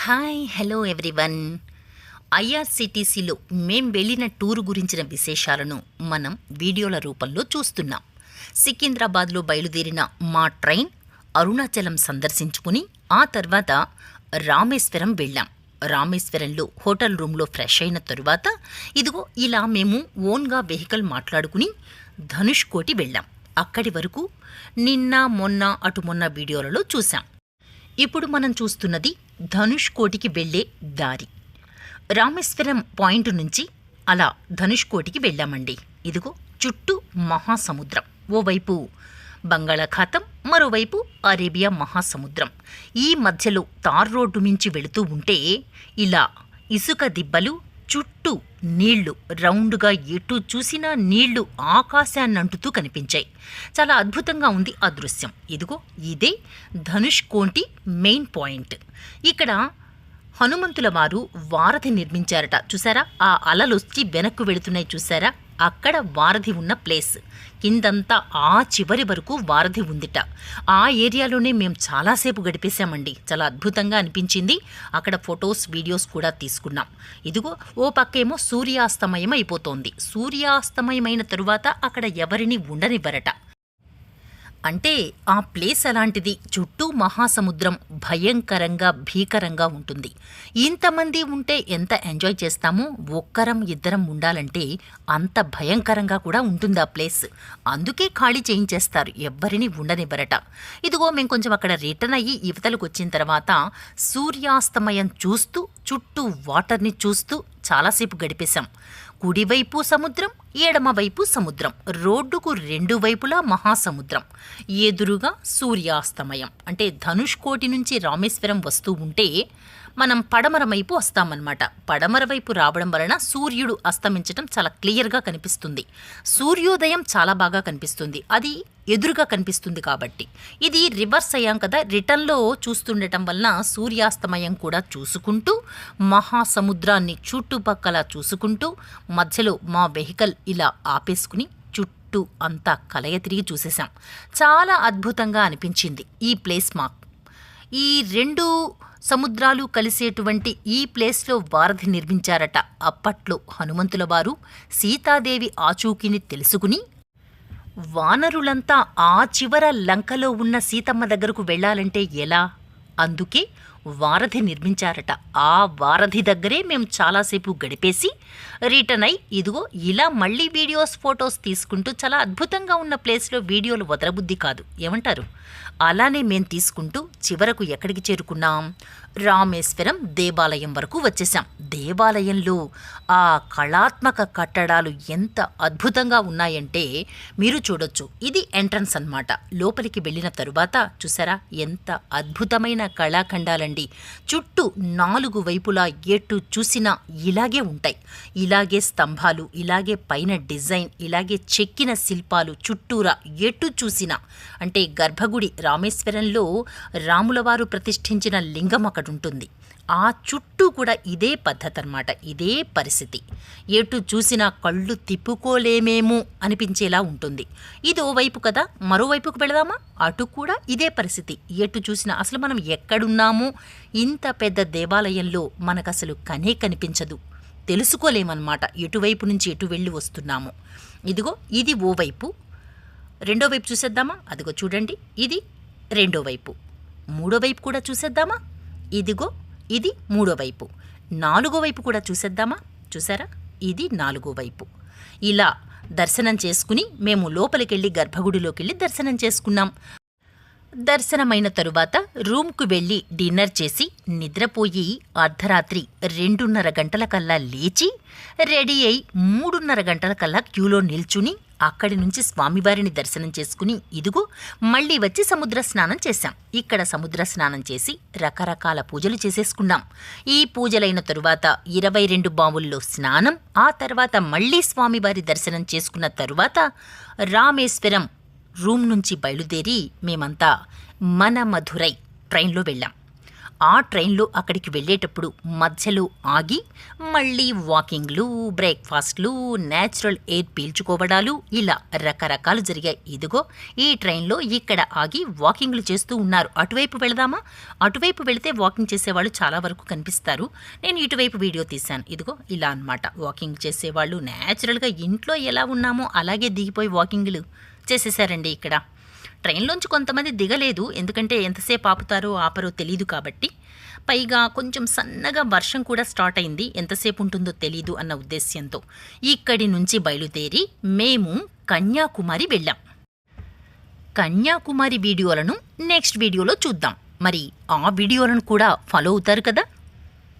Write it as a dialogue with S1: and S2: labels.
S1: Hi hello everyone. ఐఆర్సిటీసీలో మేం వెళ్ళిన tour గురించిన విశేషాలను మనం వీడియోల రూపంలో చూస్తున్నాం. సికింద్రాబాద్లో బయలుదేరిన మా ట్రైన్ అరుణాచలం సందర్శించుకుని ఆ తర్వాత రామేశ్వరం వెళ్ళాం. రామేశ్వరంలో హోటల్ రూమ్లో ఫ్రెష్ అయిన తరువాత ఇదిగో ఇలా మేము ఓన్గా వెహికల్ మాట్లాడుకుని ధనుష్కోటి వెళ్ళాం. అక్కడి వరకు నిన్న మొన్న వీడియోలలో చూసాం. ఇప్పుడు మనం చూస్తున్నది ధనుష్కోటికి వెళ్ళే దారి. రామేశ్వరం పాయింట్ నుంచి అలా ధనుష్కోటికి వెళ్ళామండి. ఇదిగో చుట్టూ మహాసముద్రం, ఓవైపు బంగాళాఖాతం, మరోవైపు అరేబియా మహాసముద్రం. ఈ మధ్యలో తార్ రోడ్డు మించి వెళుతూ ఉంటే ఇలా ఇసుక దిబ్బలు, చుట్టూ నీళ్లు, రౌండ్గా ఎటు చూసినా నీళ్లు ఆకాశాన్నంటుతూ కనిపించాయి. చాలా అద్భుతంగా ఉంది ఆ దృశ్యం. ఇదిగో ఇదే ధనుష్కోటి మెయిన్ పాయింట్. ఇక్కడ హనుమంతుల వారు వారధి నిర్మించారట. చూసారా, ఆ అలలొచ్చి వెనక్కు వెళుతున్నాయి చూసారా, అక్కడ వారధి ఉన్న ప్లేస్. కిందంతా ఆ చివరి వరకు వారధి ఉందిట. ఆ ఏరియాలోనే మేము చాలాసేపు గడిపేశామండి. చాలా అద్భుతంగా అనిపించింది. అక్కడ ఫొటోస్, వీడియోస్ కూడా తీసుకున్నాం. ఇదిగో ఓ పక్కేమో సూర్యాస్తమయం అయిపోతోంది. సూర్యాస్తమయమైన తరువాత అక్కడ ఎవరిని ఉండనివ్వరట. అంటే ఆ ప్లేస్ అలాంటిది. చుట్టూ మహాసముద్రం, భయంకరంగా భీకరంగా ఉంటుంది. ఇంతమంది ఉంటే ఎంత ఎంజాయ్ చేస్తామో, ఒక్కరం ఇద్దరం ఉండాలంటే అంత భయంకరంగా కూడా ఉంటుంది ఆ ప్లేస్. అందుకే ఖాళీ చేయించేస్తారు, ఎవ్వరిని ఉండనివ్వరట. ఇదిగో మేము కొంచెం అక్కడ రిటర్న్ అయ్యి యువతలకు వచ్చిన తర్వాత సూర్యాస్తమయం చూస్తూ, చుట్టూ వాటర్ని చూస్తూ చాలాసేపు గడిపేశాం. కుడివైపు సముద్రం, ఎడమవైపు సముద్రం, రోడ్డుకు రెండు వైపులా మహాసముద్రం, ఎదురుగా సూర్యాస్తమయం. అంటే ధనుష్కోటి నుంచి రామేశ్వరం వస్తూ ఉంటే మనం పడమర వైపు వస్తామన్నమాట. పడమర వైపు రావడం వలన సూర్యుడు అస్తమించడం చాలా క్లియర్గా కనిపిస్తుంది. సూర్యోదయం చాలా బాగా కనిపిస్తుంది. అది ఎదురుగా కనిపిస్తుంది కాబట్టి. ఇది రివర్స్ అయ్యాం కదా, రిటర్న్లో చూస్తుండటం వలన సూర్యాస్తమయం కూడా చూసుకుంటూ, మహాసముద్రాన్ని చుట్టుపక్కల చూసుకుంటూ, మధ్యలో మా వెహికల్ ఇలా ఆపేసుకుని చుట్టూ అంతా కలయ తిరిగి చూసేశాం. చాలా అద్భుతంగా అనిపించింది ఈ ప్లేస్ మాకు. ఈ రెండు సముద్రాలు కలిసేటువంటి ఈ ప్లేస్లో వారధి నిర్మించారట. అప్పట్లో హనుమంతుల వారు సీతాదేవి ఆచూకీని తెలుసుకుని వానరులంతా ఆ చివర లంకలో ఉన్న సీతమ్మ దగ్గరకు వెళ్ళాలంటే ఎలా, అందుకే వారధి నిర్మించారట. ఆ వారధి దగ్గరే మేము చాలాసేపు గడిపేసి రిటర్న్ అయి ఇదిగో ఇలా మళ్ళీ వీడియోస్, ఫొటోస్ తీసుకుంటూ చాలా అద్భుతంగా ఉన్న ప్లేస్లో వీడియోలు వదలబుద్ధి కాదు, ఏమంటారు? అలానే మేము తీసుకుంటూ చివరకు ఎక్కడికి చేరుకున్నాం? రామేశ్వరం దేవాలయం వరకు వచ్చేసాం. దేవాలయంలో ఆ కళాత్మక కట్టడాలు ఎంత అద్భుతంగా ఉన్నాయంటే మీరు చూడొచ్చు. ఇది ఎంట్రన్స్ అన్నమాట. లోపలికి వెళ్ళిన తరువాత చూసారా ఎంత అద్భుతమైన కళాఖండాలండి. చుట్టూ నాలుగు వైపులా ఎటు చూసినా ఇలాగే ఉంటాయి. ఇలాగే స్తంభాలు, ఇలాగే పైన డిజైన్, ఇలాగే చెక్కిన శిల్పాలు చుట్టూరా ఎటు చూసినా. అంటే గర్భగుడి రామేశ్వరంలో రాములవారు ప్రతిష్ఠించిన లింగం అక్కడ ఉంటుంది. ఆ చుట్టూ కూడా ఇదే పద్ధతి అన్నమాట, ఇదే పరిస్థితి. ఎటు చూసినా కళ్ళు తిప్పుకోలేమేమో అనిపించేలా ఉంటుంది. ఇది ఓవైపు కదా, మరోవైపుకు వెళదామా? అటు కూడా ఇదే పరిస్థితి. ఎటు చూసినా అసలు మనం ఎక్కడున్నామో ఇంత పెద్ద దేవాలయంలో మనకు అసలు కనే కనిపించదు, తెలుసుకోలేమన్నమాట ఎటువైపు నుంచి ఎటు వెళ్ళి వస్తున్నామో. ఇదిగో ఇది ఓవైపు. రెండో వైపు చూసేద్దామా? అదిగో చూడండి, ఇది రెండో వైపు. మూడో వైపు కూడా చూసేద్దామా? ఇదిగో ఇది మూడో వైపు. నాలుగో వైపు కూడా చూసేద్దామా? చూసారా, ఇది నాలుగో వైపు. ఇలా దర్శనం చేసుకుని మేము లోపలికెళ్ళి గర్భగుడిలోకెళ్ళి దర్శనం చేసుకున్నాం. దర్శనమైన తరువాత రూమ్కు వెళ్ళి డిన్నర్ చేసి నిద్రపోయి అర్ధరాత్రి 2:30 గంటలకల్లా లేచి రెడీ అయి 3:30 గంటలకల్లా క్యూలో నిల్చుని అక్కడి నుంచి స్వామివారిని దర్శనం చేసుకుని ఇదిగో మళ్ళీ వచ్చి సముద్ర స్నానం చేశాం. ఇక్కడ సముద్ర స్నానం చేసి రకరకాల పూజలు చేసేసుకున్నాం. ఈ పూజలైన తరువాత 22 బావుల్లో స్నానం, ఆ తర్వాత మళ్ళీ స్వామివారి దర్శనం చేసుకున్న తరువాత రామేశ్వరం రూమ్ నుంచి బయలుదేరి మేమంతా మన మధురై ట్రైన్లో వెళ్ళాం. ఆ ట్రైన్లో అక్కడికి వెళ్ళేటప్పుడు మధ్యలో ఆగి మళ్ళీ వాకింగ్లు, బ్రేక్ఫాస్ట్లు, న్యాచురల్ ఎయిర్ పీల్చుకోవడాలు ఇలా రకరకాలు జరిగాయి. ఇదిగో ఈ ట్రైన్లో ఇక్కడ ఆగి వాకింగ్లు చేస్తూ ఉన్నారు. అటువైపు వెళదామా? అటువైపు వెళితే వాకింగ్ చేసేవాళ్ళు చాలా వరకు కనిపిస్తారు. నేను ఇటువైపు వీడియో తీశాను. ఇదిగో ఇలా అన్నమాట. వాకింగ్ చేసేవాళ్ళు న్యాచురల్గా ఇంట్లో ఎలా ఉన్నామో అలాగే దిగిపోయి వాకింగ్లు చేసేసారండి. ఇక్కడ ట్రైన్లోంచి కొంతమంది దిగలేదు, ఎందుకంటే ఎంతసేపు ఆపుతారో ఆపరో తెలీదు కాబట్టి. పైగా కొంచెం సన్నగా వర్షం కూడా స్టార్ట్ అయింది, ఎంతసేపు ఉంటుందో తెలీదు అన్న ఉద్దేశ్యంతో ఇక్కడి నుంచి బయలుదేరి మేము కన్యాకుమారి వెళ్ళాం. కన్యాకుమారి వీడియోలను నెక్స్ట్ వీడియోలో చూద్దాం. మరి ఆ వీడియోలను కూడా ఫాలో అవుతారు కదా.